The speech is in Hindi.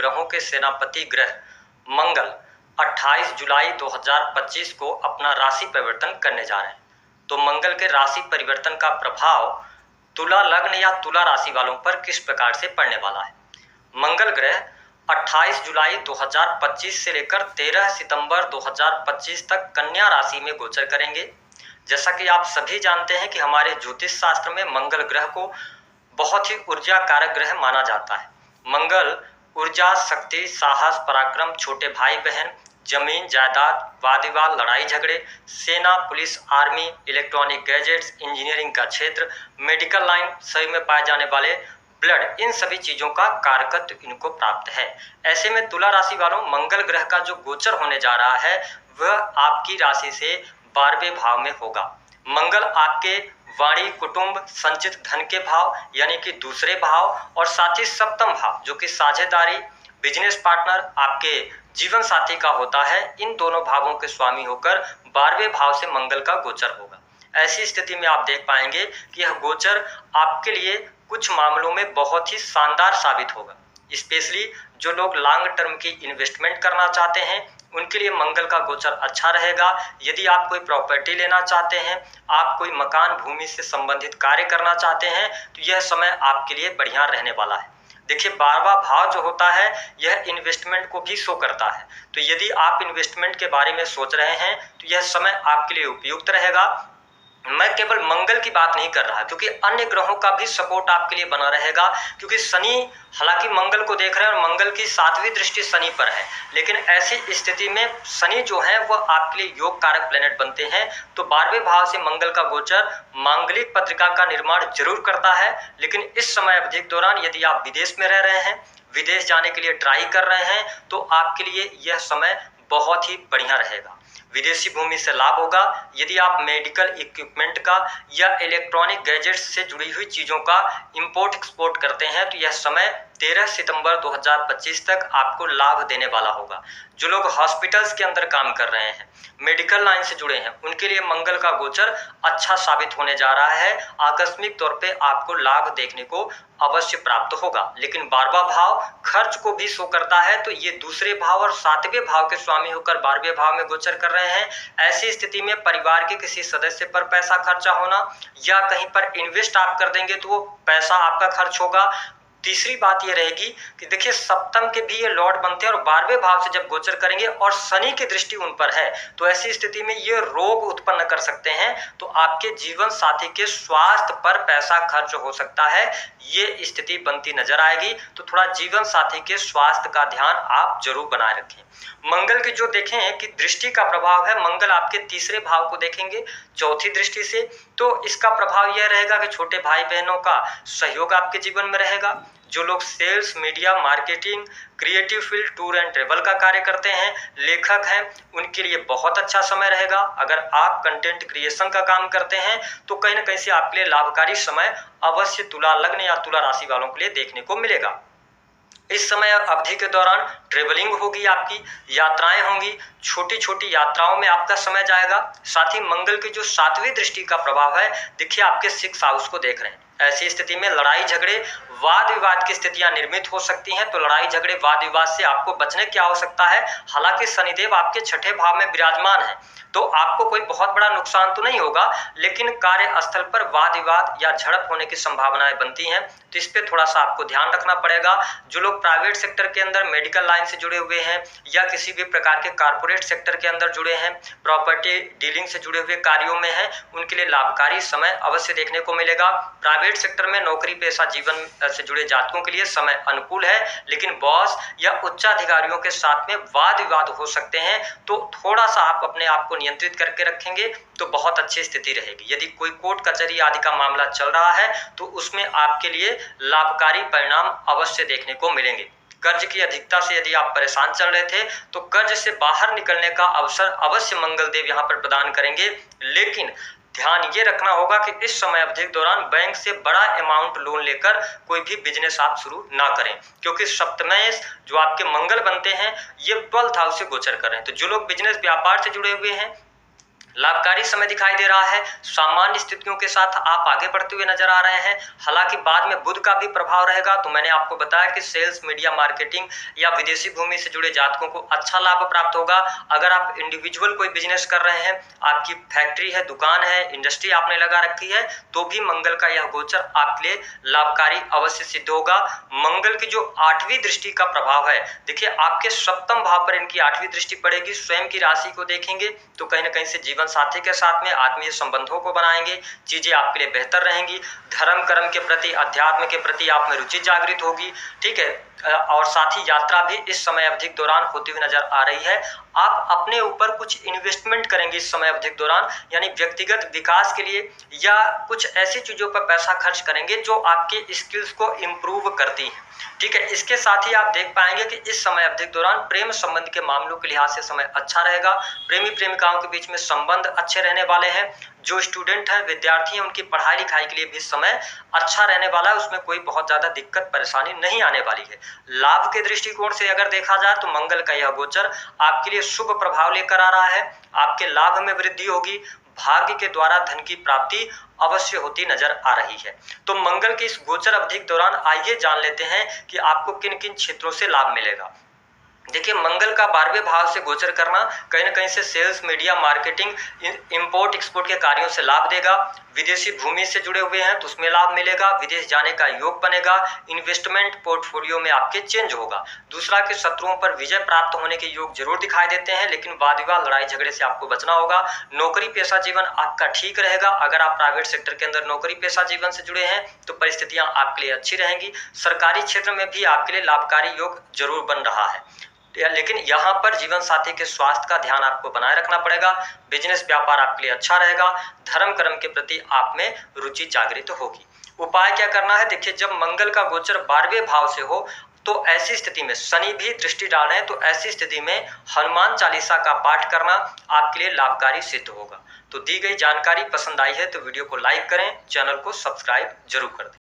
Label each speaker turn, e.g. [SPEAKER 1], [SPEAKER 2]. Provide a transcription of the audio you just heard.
[SPEAKER 1] ग्रहों के सेनापति ग्रह मंगल 28 जुलाई 2025 को अपना राशि परिवर्तन करने जा रहे हैं। तो मंगल के राशि परिवर्तन का प्रभाव तुला लग्न या तुला राशि वालों पर किस प्रकार से पड़ने वाला है। मंगल ग्रह 28 जुलाई 2025 से लेकर 13 सितंबर 2025 तक कन्या राशि में गोचर करेंगे। जैसा कि आप सभी जानते हैं कि हमारे ज्योतिष शास्त्र में मंगल ग्रह को बहुत ही ऊर्जा कारक ग्रह माना जाता है। मंगल ऊर्जा, शक्ति, साहस, पराक्रम, छोटे भाई बहन, जमीन जायदाद, वाद विवाद, लड़ाई झगड़े, सेना, police, army, electronic gadgets, engineering का क्षेत्र, मेडिकल लाइन, शरीर में पाए जाने वाले ब्लड, इन सभी चीजों का कारकत्व इनको प्राप्त है। ऐसे में तुला राशि वालों, मंगल ग्रह का जो गोचर होने जा रहा है वह आपकी राशि से 12वें भाव में होगा। मंगल आपके वाणी, कुटुंब, संचित धन के भाव यानी कि दूसरे भाव और साथ ही सप्तम भाव जो कि साझेदारी, बिजनेस पार्टनर, आपके जीवन साथी का होता है, इन दोनों भावों के स्वामी होकर 12वें भाव से मंगल का गोचर होगा। ऐसी स्थिति में आप देख पाएंगे कि यह गोचर आपके लिए कुछ मामलों में बहुत ही शानदार साबित होगा। स्पेशली जो लोग लॉन्ग टर्म की इन्वेस्टमेंट करना चाहते हैं उनके लिए मंगल का गोचर अच्छा रहेगा। यदि आप कोई प्रॉपर्टी लेना चाहते हैं, आप कोई मकान भूमि से संबंधित कार्य करना चाहते हैं तो यह समय आपके लिए बढ़िया रहने वाला है। देखिए, 12वां भाव जो होता है यह इन्वेस्टमेंट को भी शो करता है। तो यदि आप इन्वेस्टमेंट के बारे में सोच रहे हैं तो यह समय आपके लिए उपयुक्त रहेगा। मैं केवल मंगल की बात नहीं कर रहा क्योंकि अन्य ग्रहों का भी सपोर्ट आपके लिए बना रहेगा, क्योंकि शनि हालांकि मंगल को देख रहे हैं और मंगल की 7वीं दृष्टि शनि पर है, लेकिन ऐसी स्थिति में शनि जो है वह आपके लिए योग कारक प्लेनेट बनते हैं। तो 12वें भाव से मंगल का गोचर मांगलिक पत्रिका का निर्माण जरूर करता है, लेकिन इस समय अवधि के दौरान यदि आप विदेश में रह रहे हैं, विदेश जाने के लिए ट्राई कर रहे हैं तो आपके लिए यह समय बहुत ही बढ़िया रहेगा। विदेशी भूमि से लाभ होगा। यदि आप मेडिकल इक्विपमेंट का या इलेक्ट्रॉनिक गैजेट्स से जुड़ी हुई चीजों का इंपोर्ट एक्सपोर्ट करते हैं तो यह समय 13 सितंबर 2025 तक आपको लाभ देने वाला होगा। जो लोग हॉस्पिटल्स के अंदर काम कर रहे हैं, मेडिकल लाइन से जुड़े हैं, उनके लिए मंगल का गोचर अच्छा साबित होने जा रहा है। आकस्मिक तौर पे आपको लाभ देखने को अवश्य प्राप्त होगा। लेकिन 12वां भाव खर्च को भी शो करता है, तो ये दूसरे भाव और 7वें भाव के स्वामी होकर 12वें भाव में गोचर कर रहे हैं। ऐसी स्थिति में परिवार के किसी सदस्य पर पैसा खर्चा होना या कहीं पर इन्वेस्ट आप कर देंगे तो वो पैसा आपका खर्च होगा। तीसरी बात ये रहेगी कि देखिए, सप्तम के भी ये लॉर्ड बनते हैं और 12वें भाव से जब गोचर करेंगे और शनि की दृष्टि उन पर है तो ऐसी स्थिति में ये रोग उत्पन्न कर सकते हैं। तो आपके जीवन साथी के स्वास्थ्य पर पैसा खर्च हो सकता है, ये स्थिति बनती नजर आएगी। तो थोड़ा जीवन साथी के स्वास्थ्य का ध्यान आप जरूर बनाए रखें। मंगल की जो देखें कि दृष्टि का प्रभाव है, मंगल आपके तीसरे भाव को देखेंगे चौथी दृष्टि से, तो इसका प्रभाव यह रहेगा कि छोटे भाई बहनों का सहयोग आपके जीवन में रहेगा। जो लोग sales, media, marketing, creative field, tour and travel का कार्य करते हैं, लेखक हैं, उनके लिए बहुत अच्छा समय रहेगा। अगर आप कंटेंट क्रिएशन का काम करते हैं तो कहीं ना कहीं से आपके लिए लाभकारी समय अवश्य तुला लग्न या तुला राशि वालों के लिए देखने को मिलेगा। इस समय अवधि के दौरान ट्रेवलिंग होगी, आपकी यात्राएं होंगी, छोटी छोटी यात्राओं में आपका समय जाएगा। साथ ही मंगल की जो 7वीं दृष्टि का प्रभाव है, देखिए आपके 6th हाउस को देख रहे हैं। ऐसी स्थिति में लड़ाई झगड़े, वाद विवाद की स्थितियां निर्मित हो सकती हैं। तो लड़ाई झगड़े, वाद विवाद से आपको बचने की आवश्यकता है। हालांकि शनिदेव आपके 6ठे भाव में विराजमान है तो आपको कोई बहुत बड़ा नुकसान तो नहीं होगा, लेकिन कार्यस्थल पर वाद विवाद या झड़प होने की संभावनाएं बनती हैं। तो इस पे थोड़ा सा आपको ध्यान रखना पड़ेगा। जो लोग प्राइवेट सेक्टर के अंदर मेडिकल लाइन से जुड़े हुए हैं या किसी भी प्रकार के कारपोरेट सेक्टर के अंदर जुड़े हैं, प्रॉपर्टी डीलिंग से जुड़े हुए कार्यों में हैं, उनके लिए लाभकारी समय अवश्य देखने को मिलेगा। प्राइवेट सेक्टर में नौकरी पेशा जीवन से जुड़े जातकों के लिए समय अनुकूल है, लेकिन बॉस या उच्चाधिकारियों के साथ में वाद विवाद हो सकते हैं। तो थोड़ा सा आप अपने आप को नियंत्रित करके रखेंगे तो बहुत अच्छी स्थिति रहेगी। यदि कोई कोर्ट कचहरी आदि का मामला चल रहा है तो उसमें आपके लिए लाभकारी परिणाम अवश्य देखने को मिलेंगे। कर्ज की अधिकता से यदि आप परेशान चल रहे थे तो कर्ज से बाहर निकलने का अवसर अवश्य मंगल देव यहाँ पर प्रदान करेंगे। लेकिन ध्यान ये रखना होगा कि इस समय अवधि के दौरान बैंक से बड़ा अमाउंट लोन लेकर कोई भी बिजनेस आप शुरू ना करें, क्योंकि सप्तमेश जो आपके मंगल बनते हैं ये 12th हाउस से गोचर कर रहे हैं। तो जो लोग बिजनेस व्यापार से जुड़े हुए हैं, लाभकारी समय दिखाई दे रहा है। सामान्य स्थितियों के साथ आप आगे बढ़ते हुए नजर आ रहे हैं। हालांकि बाद में बुध का भी प्रभाव रहेगा। तो मैंने आपको बताया कि सेल्स, मीडिया, मार्केटिंग या विदेशी भूमि से जुड़े जातकों को अच्छा लाभ प्राप्त होगा। अगर आप इंडिविजुअल कोई बिजनेस कर रहे हैं, आपकी फैक्ट्री है, दुकान है, इंडस्ट्री आपने लगा रखी है, तो भी मंगल का यह गोचर आपके लिए लाभकारी अवश्य सिद्ध होगा। मंगल की जो 8वीं दृष्टि का प्रभाव है, देखिए आपके सप्तम भाव पर इनकी 8वीं दृष्टि पड़ेगी। स्वयं की राशि को देखेंगे तो कहीं ना कहीं से जीवन साथी के साथ में आत्मीय संबंधों को बनाएंगे, चीजें आपके लिए बेहतर रहेंगी। धर्म कर्म के प्रति, अध्यात्म के प्रति आप में रुचि जागृत होगी, ठीक है। और साथ ही यात्रा भी इस समय अवधि के दौरान होती हुई नजर आ रही है। आप अपने ऊपर कुछ इन्वेस्टमेंट करेंगे इस समय अवधि के दौरान, यानी व्यक्तिगत विकास के लिए या कुछ ऐसी चीजों पर पैसा खर्च करेंगे जो आपके स्किल्स को इम्प्रूव करती हैं, ठीक है। इसके साथ ही आप देख पाएंगे कि इस समय अवधि के दौरान प्रेम संबंध के मामलों के लिहाज से समय अच्छा रहेगा। प्रेमी प्रेमिकाओं के बीच में संबंध अच्छे रहने वाले हैं। जो स्टूडेंट हैं, विद्यार्थी हैं, उनकी पढ़ाई लिखाई के लिए भी समय अच्छा रहने वाला है। उसमें कोई बहुत ज्यादा दिक्कत परेशानी नहीं आने वाली है। लाभ के दृष्टिकोण से अगर देखा जाए तो मंगल का यह गोचर आपके लिए शुभ प्रभाव लेकर आ रहा है। आपके लाभ में वृद्धि होगी। भाग्य के द्वारा धन की प्राप्ति अवश्य होती नजर आ रही है। तो मंगल के इस गोचर अवधि के दौरान आइए जान लेते हैं कि आपको किन किन क्षेत्रों से लाभ मिलेगा। देखिए, मंगल का 12वें भाव से गोचर करना कहीं ना कहीं से sales, media, marketing, import export के कार्यों से लाभ देगा। विदेशी भूमि से जुड़े हुए हैं तो उसमें लाभ मिलेगा। विदेश जाने का योग बनेगा। इन्वेस्टमेंट पोर्टफोलियो में आपके चेंज होगा। दूसरा, के शत्रुओं पर विजय प्राप्त होने के योग जरूर दिखाई देते हैं, लेकिन वाद विवाद, लड़ाई झगड़े से आपको बचना होगा। नौकरी पेशा जीवन आपका ठीक रहेगा। अगर आप प्राइवेट सेक्टर के अंदर नौकरी पेशा जीवन से जुड़े हैं तो परिस्थितियां आपके लिए अच्छी रहेंगी। सरकारी क्षेत्र में भी आपके लिए लाभकारी योग जरूर बन रहा है, लेकिन यहाँ पर जीवन साथी के स्वास्थ्य का ध्यान आपको बनाए रखना पड़ेगा। बिजनेस व्यापार आपके लिए अच्छा रहेगा। धर्म कर्म के प्रति आप में रुचि जागृत होगी। उपाय क्या करना है? देखिए, जब मंगल का गोचर 12वें भाव से हो तो ऐसी स्थिति में शनि भी दृष्टि डाल रहे हैं, तो ऐसी स्थिति में हनुमान चालीसा का पाठ करना आपके लिए लाभकारी सिद्ध होगा। तो दी गई जानकारी पसंद आई है तो वीडियो को लाइक करें, चैनल को सब्सक्राइब जरूर कर दें।